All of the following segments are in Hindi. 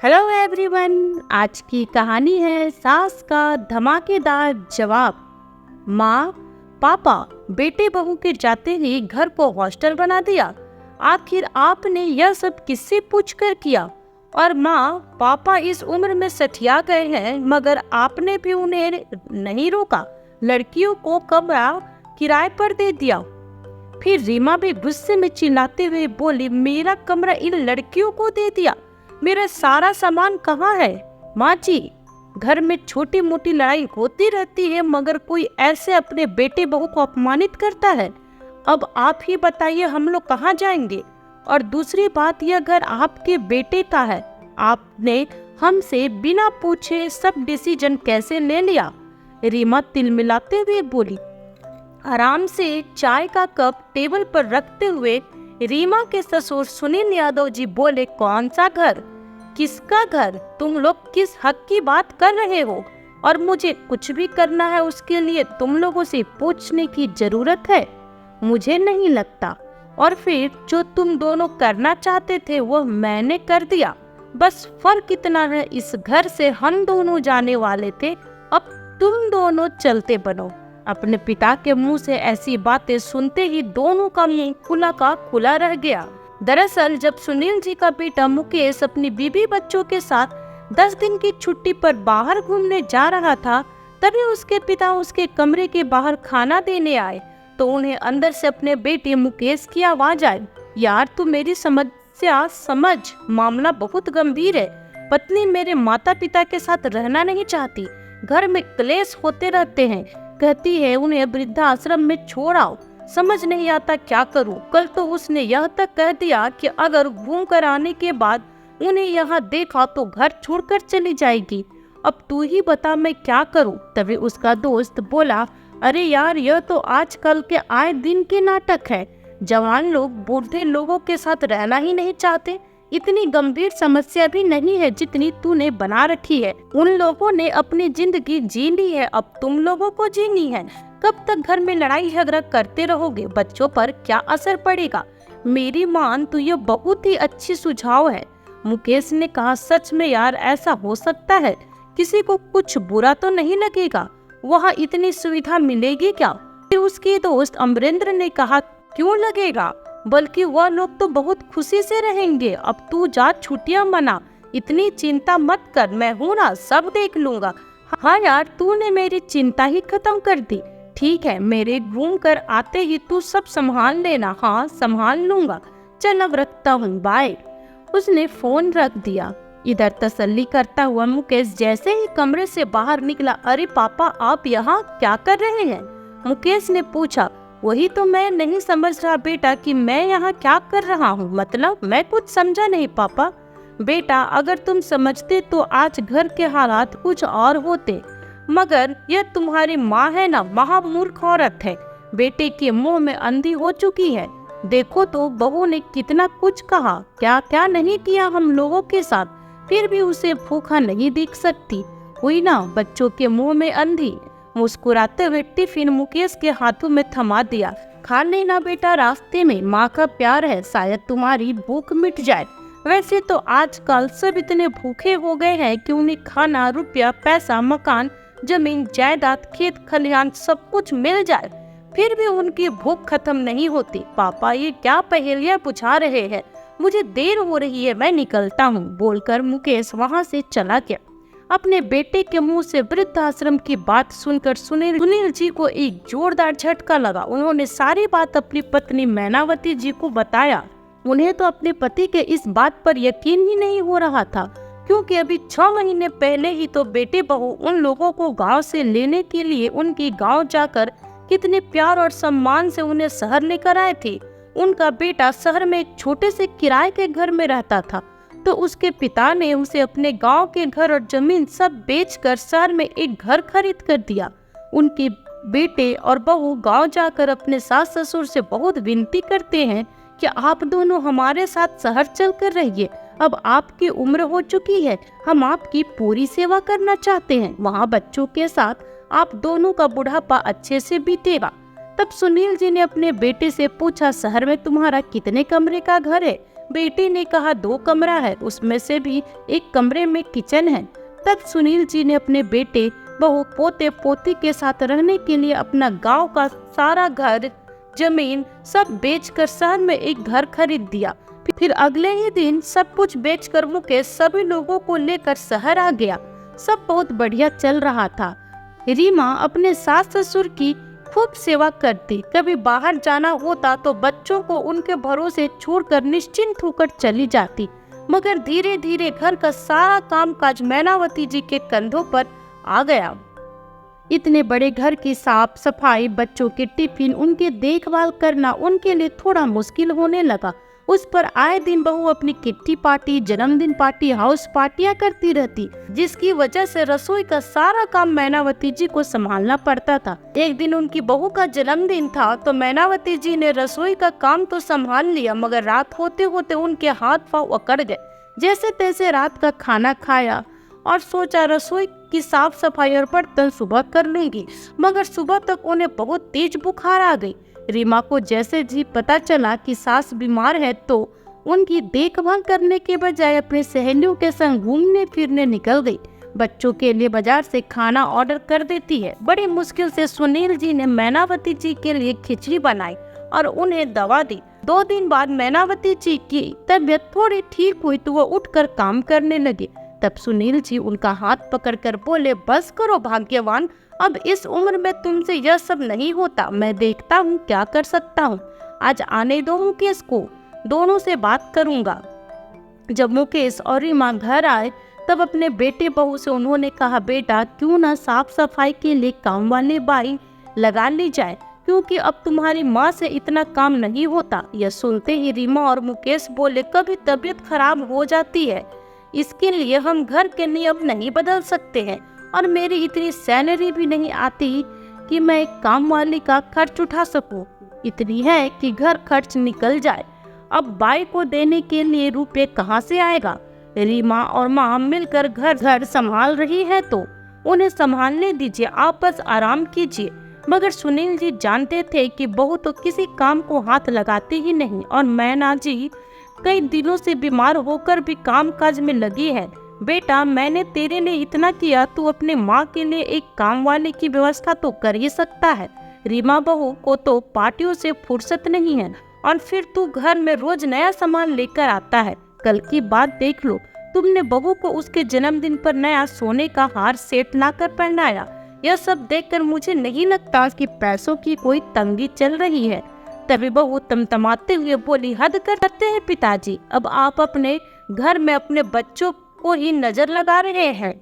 Hello everyone. आज की कहानी है सास का धमाकेदार जवाब। माँ, पापा, बेटे बहू के जाते ही घर को हॉस्टल बना दिया। आखिर आपने यह सब किससे पूछकर किया? और माँ, पापा इस उम्र में सठिया गए हैं मगर आपने भी उन्हें नहीं रोका। लड़कियों को कमरा किराए पर दे दिया। फिर रीमा भी गुस्से में चिल्लाते हुए बोली, मेरा कमरा इन लड़कियों को दे दिया? मेरा सारा सामान कहाँ है? माँ जी, घर में छोटी मोटी लड़ाई होती रहती है मगर कोई ऐसे अपने बेटे बहू को अपमानित करता है। अब आप ही बताइए, हम लोग कहाँ जाएंगे? और दूसरी बात, यह घर आपके बेटे का है। आपने हमसे बिना पूछे सब डिसीजन कैसे ले लिया? रीमा तिलमिलाते हुए बोली। आराम से चाय का कप टेबल पर रखते हुए रीमा के ससुर सुनील यादव जी बोले, कौन सा घर? किसका घर? तुम लोग किस हक की बात कर रहे हो? और मुझे कुछ भी करना है उसके लिए तुम लोगों से पूछने की जरूरत है? मुझे नहीं लगता। और फिर जो तुम दोनों करना चाहते थे वो मैंने कर दिया। बस फर्क इतना है, इस घर से हम दोनों जाने वाले थे, अब तुम दोनों चलते बनो। अपने पिता के मुंह से ऐसी बातें सुनते ही दोनों का मुंह खुला का खुला रह गया। दरअसल जब सुनील जी का बेटा मुकेश अपनी बीवी बच्चों के साथ 10 दिन की छुट्टी पर बाहर घूमने जा रहा था, तभी उसके पिता उसके कमरे के बाहर खाना देने आए तो उन्हें अंदर से अपने बेटे मुकेश की आवाज आई, यार तू मेरी समस्या समझ, मामला बहुत गंभीर है। पत्नी मेरे माता पिता के साथ रहना नहीं चाहती, घर में क्लेश होते रहते हैं, कहती है उन्हें वृद्धाश्रम में छोड़ आओ। समझ नहीं आता क्या करूं। कल तो उसने यह तक कह दिया कि अगर घूम कर आने के बाद उन्हें यहाँ देखा तो घर छोड़कर चली जाएगी। अब तू ही बता मैं क्या करूं? तभी उसका दोस्त बोला, अरे यार, यह तो आजकल के आए दिन के नाटक है। जवान लोग बूढ़े लोगों के साथ रहना ही नहीं चाहते। इतनी गंभीर समस्या भी नहीं है जितनी तूने बना रखी है। उन लोगों ने अपनी जिंदगी जी ली है, अब तुम लोगों को जीनी है। कब तक घर में लड़ाई झगड़ा करते रहोगे? बच्चों पर क्या असर पड़ेगा? मेरी मान, तो यह बहुत ही अच्छी सुझाव है। मुकेश ने कहा, सच में यार, ऐसा हो सकता है? किसी को कुछ बुरा तो नहीं लगेगा? वहाँ इतनी सुविधा मिलेगी क्या? फिर उसके दोस्त अमरेंद्र ने कहा, क्यों लगेगा, बल्कि वह लोग तो बहुत खुशी से रहेंगे। अब तू जा, छुट्टियां मना, इतनी चिंता मत कर, मैं हूँ ना, सब देख लूंगा। हाँ यार, तूने मेरी चिंता ही खत्म कर दी। ठीक है, मेरे घूम कर आते ही तू सब संभाल लेना। हाँ, संभाल लूंगा। चल अब रखता हूँ, बाय। उसने फोन रख दिया। इधर तसल्ली करता हुआ मुकेश जैसे ही कमरे से बाहर निकला, अरे पापा, आप यहाँ क्या कर रहे हैं? मुकेश ने पूछा। वही तो मैं नहीं समझ रहा बेटा कि मैं यहाँ क्या कर रहा हूँ। मतलब मैं कुछ समझा नहीं पापा। बेटा, अगर तुम समझते तो आज घर के हालात कुछ और होते, मगर यह तुम्हारी माँ है ना, महामूर्ख औरत है, बेटे के मुंह में अंधी हो चुकी है। देखो तो बहू ने कितना कुछ कहा, क्या क्या नहीं किया हम लोगों के साथ, फिर भी उसे भूखा नहीं देख सकती। हुई ना बच्चों के मुंह में अंधी। मुस्कुराते हुए टिफिन मुकेश के हाथों में थमा दिया। खा लेना बेटा, रास्ते में, माँ का प्यार है, शायद तुम्हारी भूख मिट जाए। वैसे तो आजकल सब इतने भूखे हो गए हैं कि उन्हें खाना, रुपया, पैसा, मकान, जमीन, जायदाद, खेत खलिहान सब कुछ मिल जाए, फिर भी उनकी भूख खत्म नहीं होती। पापा, ये क्या पहेलियां बुझा रहे हैं? मुझे देर हो रही है, मैं निकलता हूँ, बोलकर मुकेश वहाँ से चला गया। अपने बेटे के मुंह से वृद्धाश्रम की बात सुनकर सुनील जी को एक जोरदार झटका लगा। उन्होंने सारी बात अपनी पत्नी मैनावती जी को बताया। उन्हें तो अपने पति के इस बात पर यकीन ही नहीं हो रहा था, क्योंकि अभी 6 महीने पहले ही तो बेटे बहू उन लोगों को गांव से लेने के लिए उनकी गांव जाकर कितने प्यार और सम्मान से उन्हें शहर लेकर आए थे। उनका बेटा शहर में एक छोटे से किराए के घर में रहता था, तो उसके पिता ने उसे अपने गांव के घर और जमीन सब बेचकर शहर में एक घर खरीद कर दिया। उनके बेटे और बहू गांव जाकर अपने सास ससुर से बहुत विनती करते हैं कि आप दोनों हमारे साथ शहर चलकर रहिए। अब आपकी उम्र हो चुकी है, हम आपकी पूरी सेवा करना चाहते हैं। वहाँ बच्चों के साथ आप दोनों का बुढ़ापा अच्छे से बीतेगा। तब सुनील जी ने अपने बेटे से पूछा, शहर में तुम्हारा कितने कमरे का घर है? बेटी ने कहा 2 कमरा है, उसमें से भी एक कमरे में किचन है। तब सुनील जी ने अपने बेटे बहू पोते पोती के साथ रहने के लिए अपना गांव का सारा घर जमीन सब बेचकर शहर में एक घर खरीद दिया। फिर अगले ही दिन सब कुछ बेचकर मुकेश सभी लोगों को लेकर शहर आ गया। सब बहुत बढ़िया चल रहा था। रीमा अपने सास ससुर की खूब सेवा करती। कभी बाहर जाना होता तो बच्चों को उनके भरोसे छोड़कर निश्चिंत होकर चली जाती। मगर धीरे धीरे घर का सारा कामकाज मैनावती जी के कंधों पर आ गया। इतने बड़े घर की साफ सफाई, बच्चों के टिफिन, उनके देखभाल करना उनके लिए थोड़ा मुश्किल होने लगा। उस पर आए दिन बहू अपनी किट्टी पार्टी, जन्मदिन पार्टी, हाउस पार्टियां करती रहती, जिसकी वजह से रसोई का सारा काम मैनावती जी को संभालना पड़ता था। एक दिन उनकी बहू का जन्मदिन था तो मैनावती जी ने रसोई का काम तो संभाल लिया, मगर रात होते होते उनके हाथ पांव अकड़ गए। जैसे तैसे रात का खाना खाया और सोचा रसोई की साफ सफाई और बर्तन सुबह कर लेंगी, मगर सुबह तक उन्हें बहुत तेज बुखार आ गई। रीमा को जैसे जी पता चला कि सास बीमार है तो उनकी देखभाल करने के बजाय अपने सहेलियों के संग घूमने फिरने निकल गई। बच्चों के लिए बाजार से खाना ऑर्डर कर देती है। बड़ी मुश्किल से सुनील जी ने मैनावती जी के लिए खिचड़ी बनाई और उन्हें दवा दी। 2 दिन बाद मैनावती जी की तबीयत थोड़ी ठीक हुई तो वो उठकर काम करने लगे। तब सुनील जी उनका हाथ पकड़कर बोले, बस करो भाग्यवान, अब इस उम्र में तुमसे यह सब नहीं होता। मैं देखता हूँ क्या कर सकता हूँ। आज आने दो मुकेश को, दोनों से बात करूँगा। जब मुकेश और रीमा घर आए तब अपने बेटे बहू से उन्होंने कहा, बेटा क्यों ना साफ सफाई के लिए काम वाली बाई लगा ली जाए, क्योंकि अब तुम्हारी माँ से इतना काम नहीं होता। यह सुनते ही रीमा और मुकेश बोले, कभी तबीयत खराब हो जाती है, इसके लिए हम घर के नियम नहीं बदल सकते हैं, और मेरी इतनी सैलरी भी नहीं आती कि मैं एक काम वाली का खर्च उठा सकूं। इतनी है कि घर खर्च निकल जाए। अब बाई को देने के लिए रुपए कहाँ से आएगा। रीमा और माँ मिलकर घर संभाल रही है तो उन्हें संभालने दीजिए, आप बस आराम कीजिए। मगर सुनील जी जानते थे कि बहू तो किसी काम को हाथ लगाती ही नहीं, और मैना जी कई दिनों से बीमार होकर भी काम काज में लगी है। बेटा मैंने तेरे लिए इतना किया, तू अपने माँ के लिए एक काम वाले की व्यवस्था तो कर ही सकता है। रीमा बहू को तो पार्टियों से फुर्सत नहीं है, और फिर तू घर में रोज नया सामान लेकर आता है। कल की बात देख लो, तुमने बहू को उसके जन्मदिन पर नया सोने का हार सेट लाकर पहनाया। यह सब देखकर मुझे नहीं लगता कि पैसों की कोई तंगी चल रही है। तभी बहू तमतमाते हुए बोली, हद करते हैं पिताजी, अब आप अपने घर में अपने बच्चों को ही नजर लगा रहे हैं।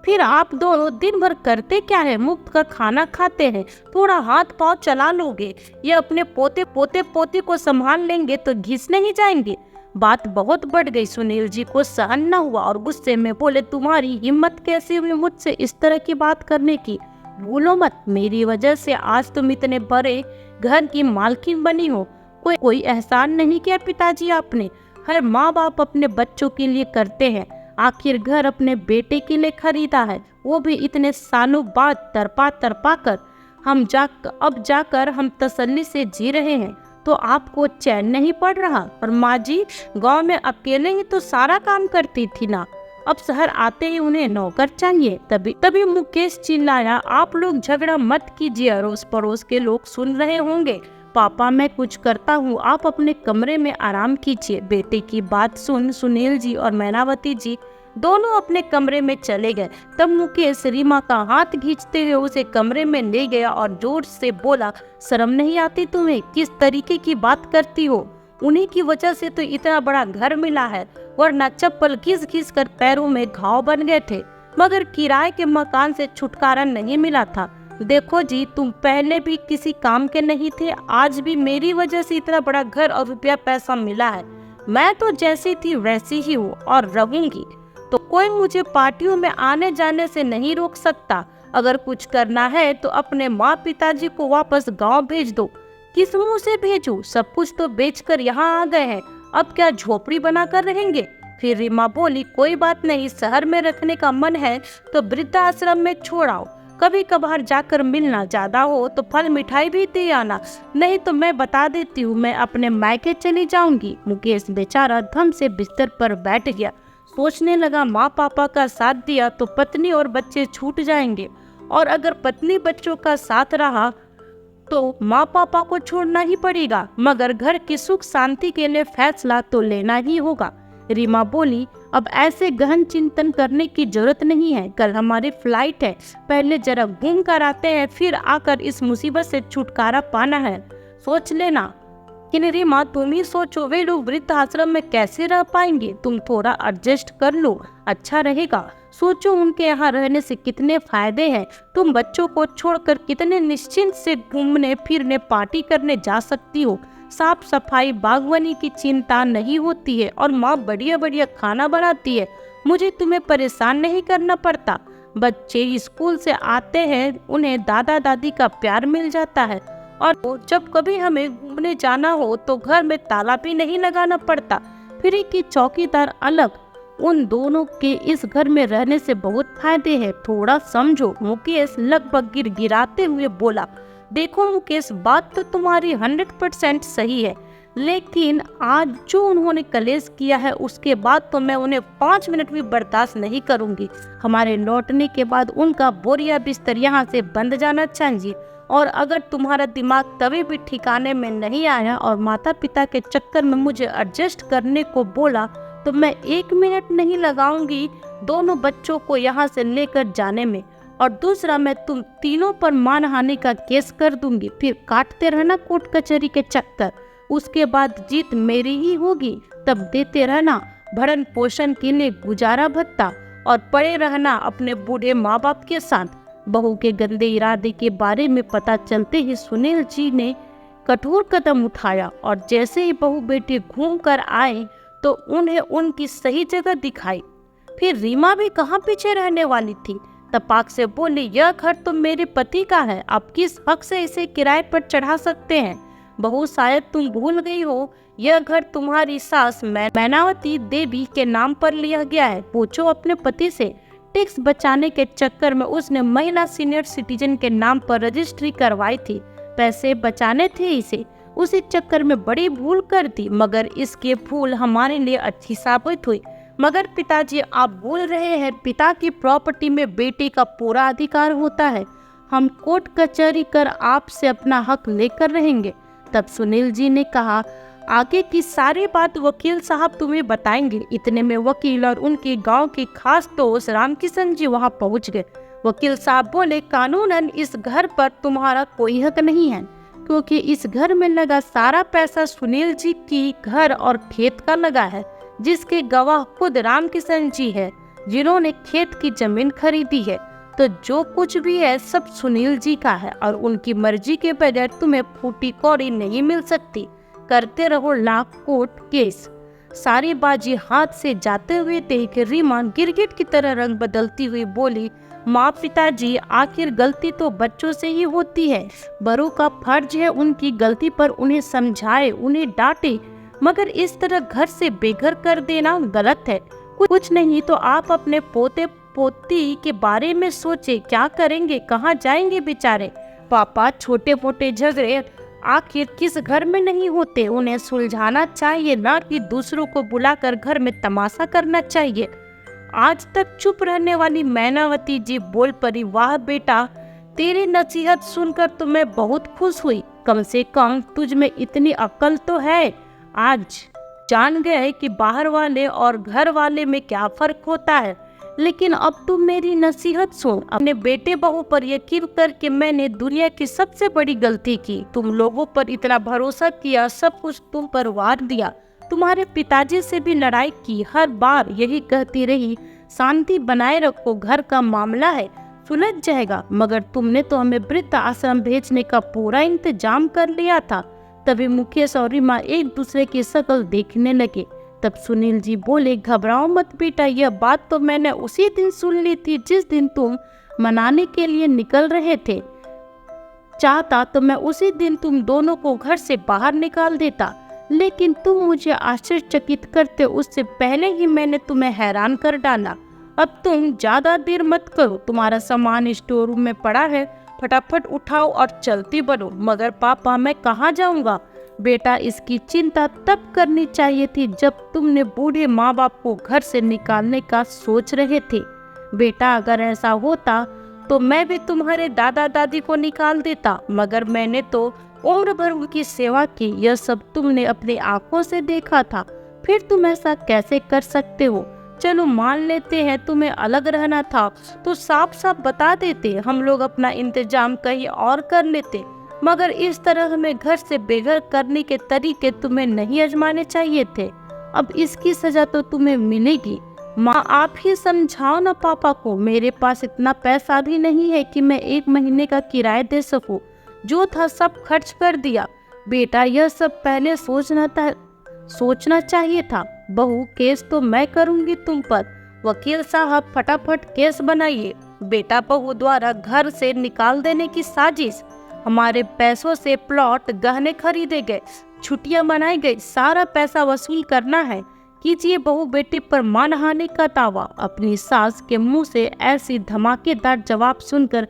फिर आप दोनों दिन भर करते क्या है, मुफ्त का खाना खाते हैं, थोड़ा हाथ पांव चला लोगे, ये अपने पोते पोती को संभाल लेंगे तो घिस नहीं जाएंगे। बात बहुत बढ़ गई। सुनील जी को सहन न हुआ और गुस्से में बोले, तुम्हारी हिम्मत कैसी हुई मुझसे इस तरह की बात करने की। भूलो मत, मेरी वजह से आज तुम इतने बड़े घर की मालकिन बनी हो। कोई एहसान नहीं किया पिताजी आपने। हर माँ बाप अपने बच्चों के लिए करते हैं। आखिर घर अपने बेटे के लिए खरीदा है, वो भी इतने सालों बाद तरपा कर अब जाकर हम तसल्ली से जी रहे हैं, तो आपको चैन नहीं पड़ रहा। और माँ जी गांव में अकेले ही तो सारा काम करती थी ना, अब शहर आते ही उन्हें नौकर चाहिए। तभी मुकेश चिल्लाया, आप लोग झगड़ा मत कीजिए, अड़ोस पड़ोस के लोग सुन रहे होंगे। पापा मैं कुछ करता हूँ, आप अपने कमरे में आराम कीजिए। बेटे की बात सुन सुनील जी और मैनावती जी दोनों अपने कमरे में चले गए। तब मुकेश रीमा का हाथ खींचते हुए उसे कमरे में ले गया और जोर से बोला, शर्म नहीं आती तुम्हें, किस तरीके की बात करती हो। उन्हीं की वजह से तो इतना बड़ा घर मिला है, वरना चप्पल घिस कर पैरों में घाव बन गए थे। मगर किराए के मकान से छुटकारा नहीं मिला था। देखो जी, तुम पहले भी किसी काम के नहीं थे, आज भी मेरी वजह से इतना बड़ा घर और रुपया पैसा मिला है। मैं तो जैसी थी वैसी ही हूँ और रहूंगी, तो कोई मुझे पार्टियों में आने जाने से नहीं रोक सकता। अगर कुछ करना है तो अपने माँ पिताजी को वापस गांव भेज दो। किस मुंह से भेजूं, सब कुछ तो बेचकर यहाँ आ गए हैं, अब क्या झोपड़ी बनाकर रहेंगे। फिर रीमा बोली, कोई बात नहीं, शहर में रखने का मन है तो वृद्धाश्रम में छोड़ आओ, कभी कभार जाकर मिलना, ज्यादा हो तो फल मिठाई भी दे आना, नहीं तो मैं बता देती हूँ मैं अपने मायके चली जाऊंगी। मुकेश बेचारा धम से बिस्तर पर बैठ गया। सोचने लगा, माँ पापा का साथ दिया तो पत्नी और बच्चे छूट जाएंगे, और अगर पत्नी बच्चों का साथ रहा तो माँ पापा को छोड़ना ही पड़ेगा, मगर घर की सुख शांति के लिए फैसला तो लेना ही होगा। रीमा बोली, अब ऐसे गहन चिंतन करने की जरूरत नहीं है, कल हमारी फ्लाइट है, पहले जरा घूम कर आते हैं, फिर आकर इस मुसीबत से छुटकारा पाना है, सोच लेना। कि रीमा तुम ही सोचो, वे लोग वृद्ध आश्रम में कैसे रह पाएंगे, तुम थोड़ा एडजस्ट कर लो, अच्छा रहेगा। सोचो उनके यहाँ रहने से कितने फायदे हैं, तुम बच्चों को छोड़कर कितने निश्चिंत से घूमने फिरने पार्टी करने जा सकती हो, साफ सफाई बागवानी की चिंता नहीं होती है, और माँ बढ़िया बढ़िया खाना बनाती है, मुझे तुम्हें परेशान नहीं करना पड़ता। बच्चे स्कूल से आते हैं, उन्हें दादा दादी का प्यार मिल जाता है, और जब कभी हमें घूमने जाना हो तो घर में ताला भी नहीं लगाना पड़ता। फिर की चौकीदार अलग, उन दोनों के इस घर में रहने से बहुत फायदे हैं, थोड़ा समझो। मुकेश लगभग गिड़गिड़ाते हुए बोला, देखो मुकेश, बात तो तुम्हारी 100% सही है, लेकिन आज जो उन्होंने कलेश किया है उसके बाद तो मैं उन्हें 5 मिनट भी बर्दाश्त नहीं करूंगी। हमारे लौटने के बाद उनका बोरिया बिस्तर यहाँ से बंद जाना चाहिए, और अगर तुम्हारा दिमाग तभी भी ठिकाने में नहीं आया और माता पिता के चक्कर में मुझे एडजस्ट करने को बोला तो मैं 1 मिनट नहीं लगाऊंगी दोनों बच्चों को यहाँ से लेकर जाने में, और दूसरा मैं तुम तीनों पर मानहानि का केस कर दूंगी, फिर काटते रहना कोर्ट कचहरी के चक्कर, उसके बाद जीत मेरी ही होगी, तब देते रहना भरण पोषण के लिए गुजारा भत्ता, और पड़े रहना अपने बूढ़े माँ बाप के साथ। बहू के गंदे इरादे के बारे में पता चलते ही सुनील जी ने कठोर कदम उठाया, और जैसे ही बहू बेटी घूम कर आए तो उन्हें उनकी सही जगह दिखाई। फिर रीमा भी कहाँ पीछे रहने वाली थी, तपाक से बोली, यह घर तो मेरे पति का है, आप किस हक से इसे किराए पर चढ़ा सकते हैं। बहू शायद तुम भूल गई हो, यह घर तुम्हारी सास मैनावती देवी के नाम पर लिया गया है, पूछो अपने पति से। टैक्स बचाने के चक्कर में उसने महिला सीनियर सिटीजन के नाम पर रजिस्ट्री करवाई थी, पैसे बचाने थे इसे, उसी चक्कर में बड़ी भूल कर दी, मगर इसके भूल हमारे लिए अच्छी साबित हुई। मगर पिताजी आप भूल रहे हैं, पिता की प्रॉपर्टी में बेटी का पूरा अधिकार होता है, हम कोर्ट कचहरी कर आपसे अपना हक लेकर रहेंगे। तब सुनील जी ने कहा, आगे की सारी बात वकील साहब तुम्हें बताएंगे। इतने में वकील और उनके गांव के खास दोस्त रामकिशन जी वहां पहुंच गए। वकील साहब बोले, कानूनन इस घर पर तुम्हारा कोई हक नहीं है, क्योंकि इस घर में लगा सारा पैसा सुनील जी की घर और खेत का लगा है, जिसके गवाह खुद रामकिशन जी है, जिन्होंने खेत की जमीन खरीदी है। तो जो कुछ भी है सब सुनील जी का है, और उनकी मर्जी के बगैर तुम्हें फूटी कौड़ी नहीं मिल सकती। करते रहो लाख कोर्ट केस। सारी बाजी हाथ से जाते हुए देख रीमा गिरगिट की तरह रंग बदलती हुई बोली, माँ पिताजी, आखिर गलती तो बच्चों से ही होती है, बड़ों का फर्ज है उनकी गलती पर उन्हें समझाए, उन्हें डांटे, मगर इस तरह घर से बेघर कर देना गलत है। कुछ नहीं तो आप अपने पोते पोती के बारे में सोचे, क्या करेंगे, कहाँ जाएंगे बेचारे। पापा, छोटे मोटे झगड़े आखिर किस घर में नहीं होते, उन्हें सुलझाना चाहिए, ना कि दूसरों को बुलाकर घर में तमाशा करना चाहिए। आज तक चुप रहने वाली मैनावती जी बोल पड़ी, वाह बेटा, तेरी नसीहत सुनकर तो मैं बहुत खुश हुई, कम से कम तुझ में इतनी अक्ल तो है। आज जान गए कि बाहर वाले और घर वाले में क्या फर्क होता है, लेकिन अब तुम मेरी नसीहत सुन। अपने बेटे बहू पर यकीन करके मैंने दुनिया की सबसे बड़ी गलती की, तुम लोगों पर इतना भरोसा किया, सब कुछ तुम पर वार दिया, तुम्हारे पिताजी से भी लड़ाई की, हर बार यही कहती रही, शांति बनाए रखो, घर का मामला है, सुलझ जाएगा, मगर तुमने तो हमें वृद्ध आश्रम भेजने का पूरा इंतजाम कर लिया था। तभी मुकेश और रीमा एक दूसरे की शक्ल देखने लगे। तब सुनील जी बोले, घबराओ मत बेटा, यह बात तो मैंने उसी दिन सुन ली थी जिस दिन तुम मनाने के लिए निकल रहे थे। चाहता तो मैं उसी दिन तुम दोनों को घर से बाहर निकाल देता, लेकिन तुम मुझे आश्चर्यचकित करते उससे पहले ही मैंने तुम्हें हैरान कर डाला। अब तुम ज्यादा देर मत करो, तुम्हारा सामान स्टोर रूम में पड़ा है, फटाफट उठाओ और चलती बनो। मगर पापा मैं कहाँ जाऊँगा? बेटा इसकी चिंता तब करनी चाहिए थी जब तुमने बूढ़े माँ बाप को घर से निकालने का सोच रहे थे। बेटा अगर ऐसा होता तो मैं भी तुम्हारे दादा दादी को निकाल देता, मगर मैंने तो उम्र भर उनकी सेवा की, यह सब तुमने अपनी आंखों से देखा था, फिर तुम ऐसा कैसे कर सकते हो? चलो मान लेते हैं तुम्हें अलग रहना था तो साफ साफ बता देते, हम लोग अपना इंतजाम कहीं और कर लेते, मगर इस तरह हमें घर से बेघर करने के तरीके तुम्हें नहीं आजमाने चाहिए थे। अब इसकी सजा तो तुम्हें मिलेगी। माँ आप ही समझाओ ना पापा को, मेरे पास इतना पैसा भी नहीं है कि मैं 1 महीने का किराया दे सकूं, जो था सब खर्च कर दिया। बेटा यह सब पहले सोचना चाहिए था। बहू केस तो मैं करूंगी तुम पर, वकील साहब फटाफट केस बनाइए। बेटा बहू द्वारा घर से निकाल देने की साजिश, हमारे पैसों से प्लॉट गहने खरीदे गए, छुट्टियां मनाई गई, सारा पैसा वसूल करना है। कीजिए बहू बेटे पर मानहानि का दावा। अपनी सास के मुंह से ऐसी धमाकेदार जवाब सुनकर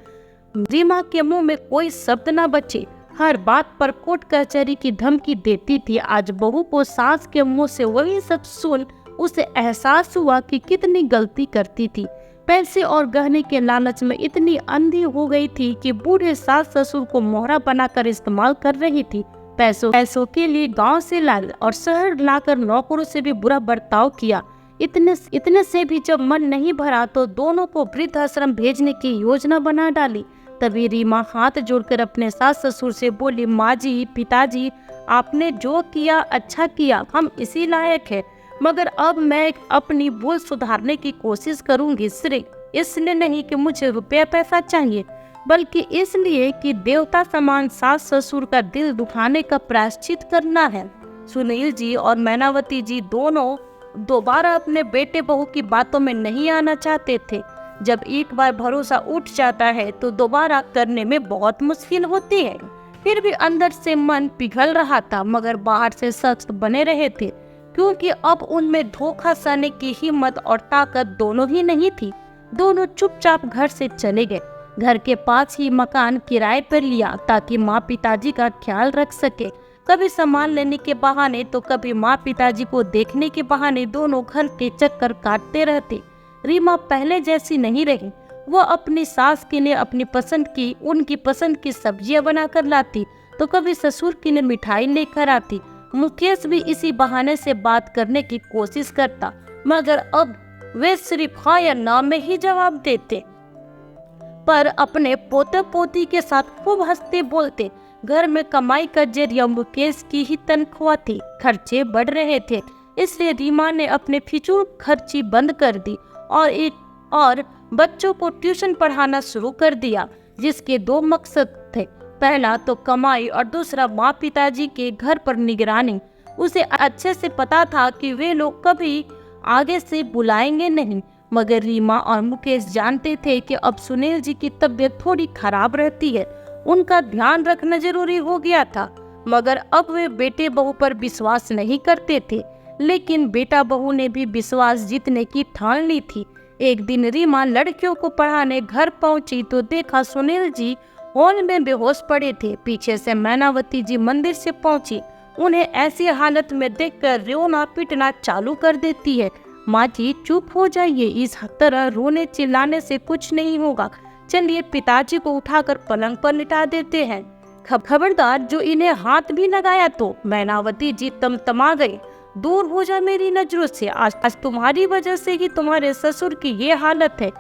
रीमा के मुंह में कोई शब्द न बचे। हर बात पर कोर्ट कचहरी की धमकी देती थी। आज बहू को सास के मुंह से वही सब सुन उसे एहसास हुआ कि कितनी गलती करती थी। पैसे और गहने के लालच में इतनी अंधी हो गई थी कि बूढ़े सास ससुर को मोहरा बनाकर इस्तेमाल कर रही थी। पैसों के लिए गांव से लाए और शहर लाकर नौकरों से भी बुरा बर्ताव किया। इतने से भी जब मन नहीं भरा तो दोनों को वृद्धाश्रम भेजने की योजना बना डाली। तभी रीमा हाथ जोड़कर अपने सास ससुर से बोली, माँ जी पिताजी आपने जो किया अच्छा किया, हम इसी लायक है, मगर अब मैं अपनी भूल सुधारने की कोशिश करूंगी। सिर्फ इसलिए नहीं कि मुझे रुपया पैसा चाहिए, बल्कि इसलिए कि देवता समान सास ससुर का दिल दुखाने का प्रायश्चित करना है। सुनील जी और मैनावती जी दोनों दोबारा अपने बेटे बहू की बातों में नहीं आना चाहते थे। जब एक बार भरोसा उठ जाता है तो दोबारा करने में बहुत मुश्किल होती है। फिर भी अंदर से मन पिघल रहा था, मगर बाहर से सख्त बने रहे थे, क्योंकि अब उनमें धोखा सहने की हिम्मत और ताकत दोनों ही नहीं थी। दोनों चुपचाप घर से चले गए। घर के पास ही मकान किराए पर लिया ताकि माँ पिताजी का ख्याल रख सके। कभी सामान लेने के बहाने तो कभी माँ पिताजी को देखने के बहाने दोनों घर के चक्कर काटते रहते। रीमा पहले जैसी नहीं रही। वह अपनी सास के लिए अपनी पसंद की उनकी पसंद की सब्जियां बनाकर लाती तो कभी ससुर के लिए मिठाई लेकर आती। मुकेश भी इसी बहाने से बात करने की कोशिश करता, मगर अब वे सिर्फ हाँ या ना में ही जवाब देते। पर अपने पोते पोती के साथ खूब हंसते बोलते। घर में कमाई का जरिया मुकेश की ही तनख्वाह थी। खर्चे बढ़ रहे थे, इसलिए रीमा ने अपने फिजूल खर्ची बंद कर दी और बच्चों को ट्यूशन पढ़ाना शुरू कर दिया, जिसके 2 मकसद थे। पहला तो कमाई और दूसरा माँ पिताजी के घर पर निगरानी। उसे अच्छे से पता था कि वे लोग कभी आगे से बुलाएंगे नहीं, मगर रीमा और मुकेश जानते थे कि अब सुनील जी की तबीयत थोड़ी खराब रहती है, उनका ध्यान रखना जरूरी हो गया था। मगर अब वे बेटे बहू पर विश्वास नहीं करते थे, लेकिन बेटा बहू ने भी विश्वास जीतने की ठान ली थी। एक दिन रीमा लड़कियों को पढ़ाने घर पहुंची तो देखा सुनील जी हॉल में बेहोश पड़े थे। पीछे से मैनावती जी मंदिर से पहुंची। उन्हें ऐसी हालत में देखकर रोना पिटना चालू कर देती है। माँ जी चुप हो जाइए, इस तरह रोने चिल्लाने से कुछ नहीं होगा, चलिए पिताजी को उठाकर पलंग पर लिटा देते हैं। खबरदार जो इन्हें हाथ भी लगाया तो। मैनावती जी तमतमा गई, दूर हो जा मेरी नजरों से, आज तुम्हारी वजह से ही तुम्हारे ससुर की ये हालत है।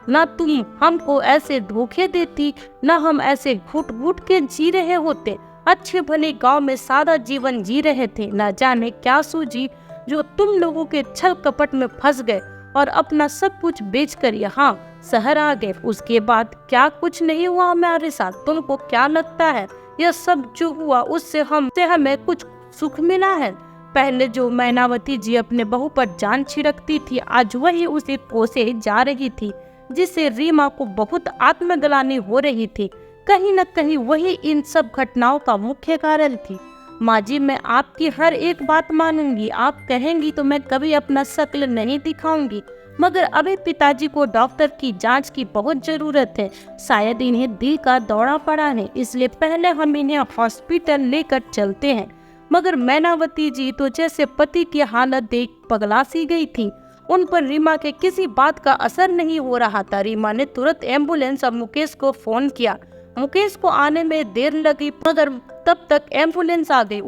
ना तुम हमको ऐसे धोखे देती, ना हम ऐसे घुट घुट के जी रहे होते। अच्छे भले गांव में सादा जीवन जी रहे थे, ना जाने क्या सूझी जो तुम लोगों के छल कपट में फंस गए और अपना सब कुछ बेचकर यहाँ शहर आ गए। उसके बाद क्या कुछ नहीं हुआ हमारे साथ? तुमको क्या लगता है यह सब जो हुआ उससे हमें कुछ सुख मिला है? पहले जो मैनावती जी अपने बहू पर जान छिड़कती थी, आज वही उसे कोसे जा रही थी, जिससे रीमा को बहुत आत्मग्लानि हो रही थी। कहीं न कहीं वही इन सब घटनाओं का मुख्य कारण थी। माँ जी मैं आपकी हर एक बात मानूंगी, आप कहेंगी तो मैं कभी अपना शक्ल नहीं दिखाऊंगी, मगर अभी पिताजी को डॉक्टर की जांच की बहुत जरूरत है। शायद इन्हें दिल का दौरा पड़ा है, इसलिए पहले हम इन्हें हॉस्पिटल लेकर चलते हैं। मगर मैनावती जी तो जैसे पति की हालत देख पगला सी गई थी। उन पर रीमा के किसी बात का असर नहीं हो रहा था। रीमा ने तुरंत एम्बुलेंस और मुकेश को फोन किया। मुकेश को आने में देर लगी, मगर तब तक एम्बुलेंस आ गई।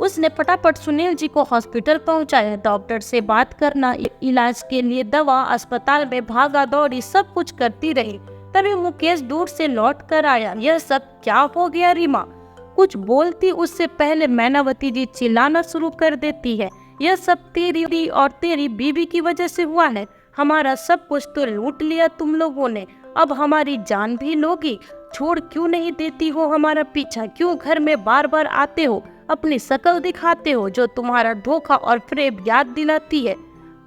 उसने फटाफट सुनील जी को हॉस्पिटल पहुंचाया। डॉक्टर से बात करना, इलाज के लिए दवा, अस्पताल में भागा दौड़ी सब कुछ करती रही। तभी मुकेश दूर से लौट कर आया। यह सब क्या हो गया? रीमा कुछ बोलती उससे पहले मैनावती जी चिल्लाना शुरू कर देती है। यह सब तेरी और तेरी बीवी की वजह से हुआ है। हमारा सब कुछ तो लूट लिया तुम लोगों ने, अब हमारी जान भी लोगी। छोड़ क्यों नहीं देती हो हमारा पीछा? क्यों घर में बार बार आते हो, अपनी शकल दिखाते हो जो तुम्हारा धोखा और प्रेम याद दिलाती है?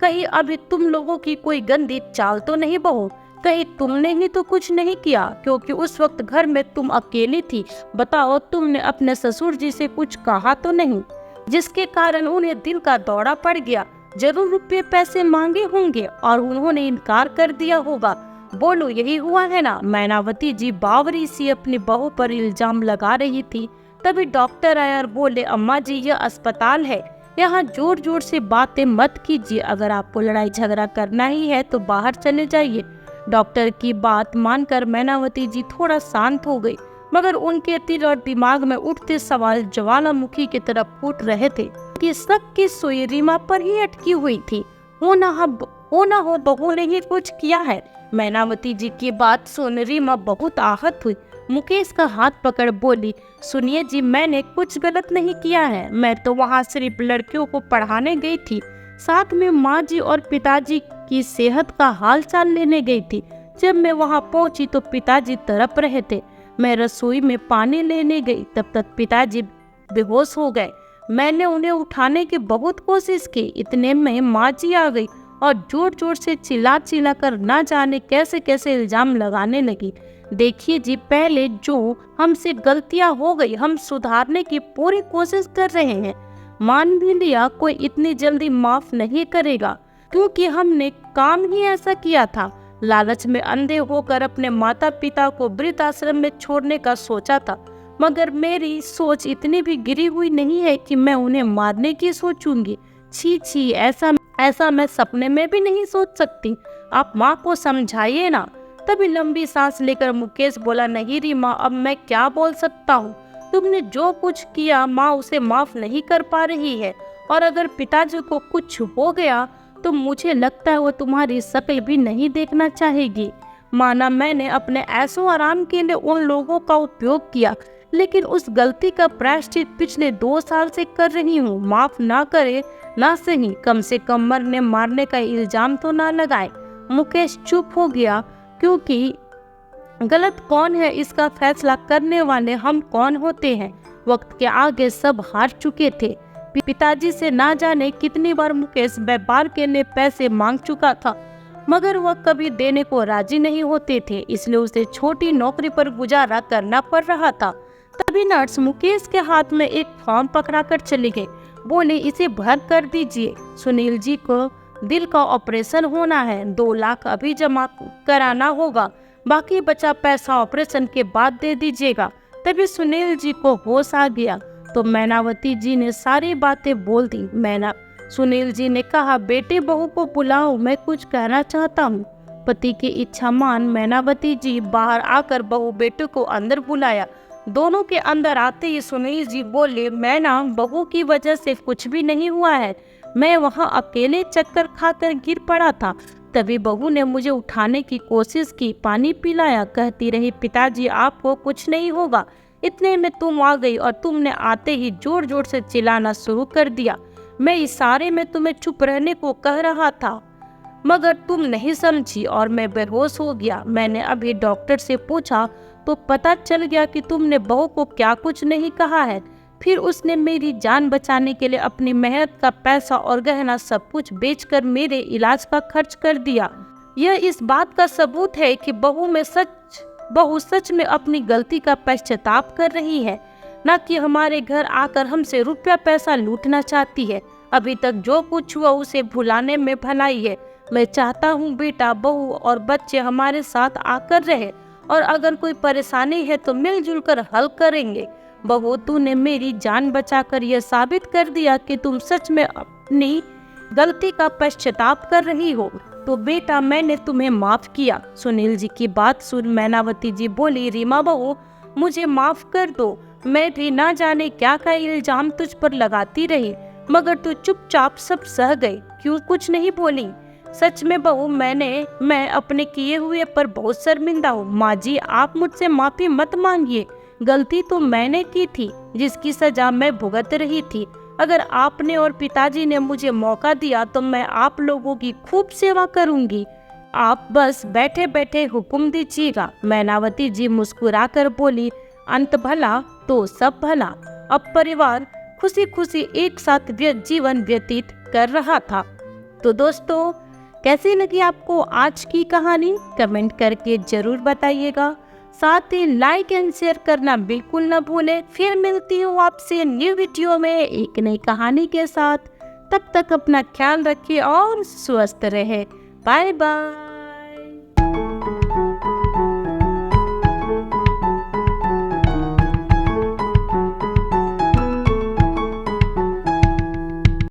कहीं अभी तुम लोगों की कोई गंदी चाल तो नहीं बहू? कहीं तुमने ही तो कुछ नहीं किया? क्योंकि उस वक्त घर में तुम अकेली थी। बताओ, तुमने अपने ससुर जी से कुछ कहा तो नहीं, जिसके कारण उन्हें दिल का दौरा पड़ गया? जरूर रुपये पैसे मांगे होंगे और उन्होंने इनकार कर दिया होगा। बोलो, यही हुआ है ना? मैनावती जी बावरी सी अपनी बहू पर इल्जाम लगा रही थी। तभी डॉक्टर आया और बोले, अम्मा जी यह अस्पताल है, यहाँ जोर जोर से बातें मत कीजिए। अगर आपको लड़ाई झगड़ा करना ही है तो बाहर चले जाइए। डॉक्टर की बात मानकर मैनावती जी थोड़ा शांत हो गई, मगर उनके दिल और दिमाग में उठते सवाल ज्वालामुखी की तरफ फूट रहे थे कि शक की सुई रीमा पर ही अटकी हुई थी। हो ना हो बहू ने ही कुछ किया है। मैनावती जी की बात सुन रीमा बहुत आहत हुई। मुकेश का हाथ पकड़ बोली, सुनिए जी, मैंने कुछ गलत नहीं किया है। मैं तो वहाँ सिर्फ लड़कियों को पढ़ाने गई थी, साथ में माँ जी और पिताजी की सेहत का हाल चाल लेने गई थी। जब मैं वहाँ पहुँची तो पिताजी तड़प रहे थे। मैं रसोई में पानी लेने गई, तब तक पिताजी बेहोश हो गए। मैंने उन्हें उठाने की बहुत कोशिश की। इतने में माँ जी आ गई और जोर जोर से चिल्ला कर ना जाने कैसे कैसे इल्जाम लगाने लगी। देखिए जी, पहले जो हमसे गलतियां हो गई हम सुधारने की पूरी कोशिश कर रहे हैं। मान भी लिया, कोई इतनी जल्दी माफ नहीं करेगा, क्योंकि हमने काम ही ऐसा किया था। लालच में अंधे होकर अपने माता पिता को वृद्ध आश्रम में छोड़ने का सोचा था, मगर मेरी सोच इतनी भी गिरी हुई नहीं है कि मैं उन्हें मारने की सोचूंगी। छी, ऐसा मैं सपने में भी नहीं सोच सकती। आप माँ को समझाइए ना। तभी लंबी सांस लेकर मुकेश बोला, नहीं रीमा, अब मैं क्या बोल सकता हूँ? तुमने जो कुछ किया माँ उसे माफ नहीं कर पा रही है, और अगर पिताजी को कुछ हो गया तो मुझे लगता है वो तुम्हारी शक्ल भी नहीं देखना चाहेगी। माना मैंने अपने ऐशो आराम के लिए उन लोगों का उपयोग किया, लेकिन उस गलती का प्रायश्चित पिछले 2 साल से कर रही हूँ। माफ ना करे ना सही, कम से कम मरने मारने का इल्जाम तो ना लगाए। मुकेश चुप हो गया, क्योंकि गलत कौन है इसका फैसला करने वाले हम कौन होते हैं। वक्त के आगे सब हार चुके थे। पिताजी से ना जाने कितनी बार मुकेश व्यापार के लिए पैसे मांग चुका था, मगर वह कभी देने को राजी नहीं होते थे, इसलिए उसे छोटी नौकरी पर गुजारा करना पड़ रहा था। तभी नर्स मुकेश के हाथ में एक फॉर्म पकड़ाकर चली गई। बोले, इसे भर कर दीजिए। सुनील जी को दिल का ऑपरेशन होना है, 2 लाख अभी जमा कराना होगा, बाकी बचा पैसा ऑपरेशन के बाद दे दीजिएगा। तभी सुनील जी को होश आ गया तो मैनावती जी ने सारी बातें बोल दी। सुनील जी ने कहा, बेटे बहू को बुलाओ, मैं कुछ कहना चाहता हूँ। पति की इच्छा मान मैनावती जी बाहर आकर बहू बेटे को अंदर बुलाया। दोनों के अंदर आते ही सुनील जी बोले, मैना, बहू की वजह से कुछ भी नहीं हुआ है, मैं वहाँ अकेले चक्कर खाकर गिर पड़ा था। तभी बहू ने मुझे उठाने की कोशिश की, पानी पिलाया, कहती रही, पिताजी आपको कुछ नहीं होगा। इतने में तुम आ गई और तुमने आते ही जोर जोर से चिल्लाना शुरू कर दिया। मैं इशारे में तुम्हें चुप रहने को कह रहा था, मगर तुम नहीं समझी और मैं बेहोश हो गया। मैंने अभी डॉक्टर से पूछा तो पता चल गया कि तुमने बहू को क्या कुछ नहीं कहा है। फिर उसने मेरी जान बचाने के लिए अपनी मेहनत का पैसा और गहना सब कुछ बेचकर मेरे इलाज का खर्च कर दिया। यह इस बात का सबूत है कि बहू सच में अपनी गलती का पश्चाताप कर रही है, न कि हमारे घर आकर हमसे रुपया पैसा लूटना चाहती है। अभी तक जो कुछ हुआ उसे भुलाने में भलाई है। मैं चाहता हूँ बेटा, बहू और बच्चे हमारे साथ आकर रहे, और अगर कोई परेशानी है तो मिलजुल कर हल करेंगे। बहू, तूने मेरी जान बचाकर यह साबित कर दिया कि तुम सच में अपनी गलती का पश्चाताप कर रही हो। तो बेटा, मैंने तुम्हें माफ किया। सुनील जी की बात सुन मैनावती जी बोली, रीमा बहू, मुझे माफ कर दो। मैं भी ना जाने क्या का इल्जाम तुझ पर लगाती रही, मगर तू चुपचाप सब सह गई, क्यों कुछ नहीं बोली। सच में बहू, मैं अपने किए हुए पर बहुत शर्मिंदा हूँ। माँ जी, आप मुझसे माफी मत मांगिए। गलती तो मैंने की थी, जिसकी सजा मैं भुगत रही थी। अगर आपने और पिताजी ने मुझे मौका दिया तो मैं आप लोगों की खूब सेवा करूंगी। आप बस बैठे बैठे हुक्म दीजिएगा। मैनावती जी मुस्कुराकर बोली, अंत भला तो सब भला। अब परिवार खुशी खुशी एक साथ जीवन व्यतीत कर रहा था। तो दोस्तों, कैसी लगी आपको आज की कहानी? कमेंट करके जरूर बताइएगा। साथ ही लाइक एंड शेयर करना बिल्कुल न भूलें। फिर मिलती हूँ आपसे न्यू वीडियो में एक नई कहानी के साथ। तब तक अपना ख्याल रखिए और स्वस्थ रहे। Bye bye.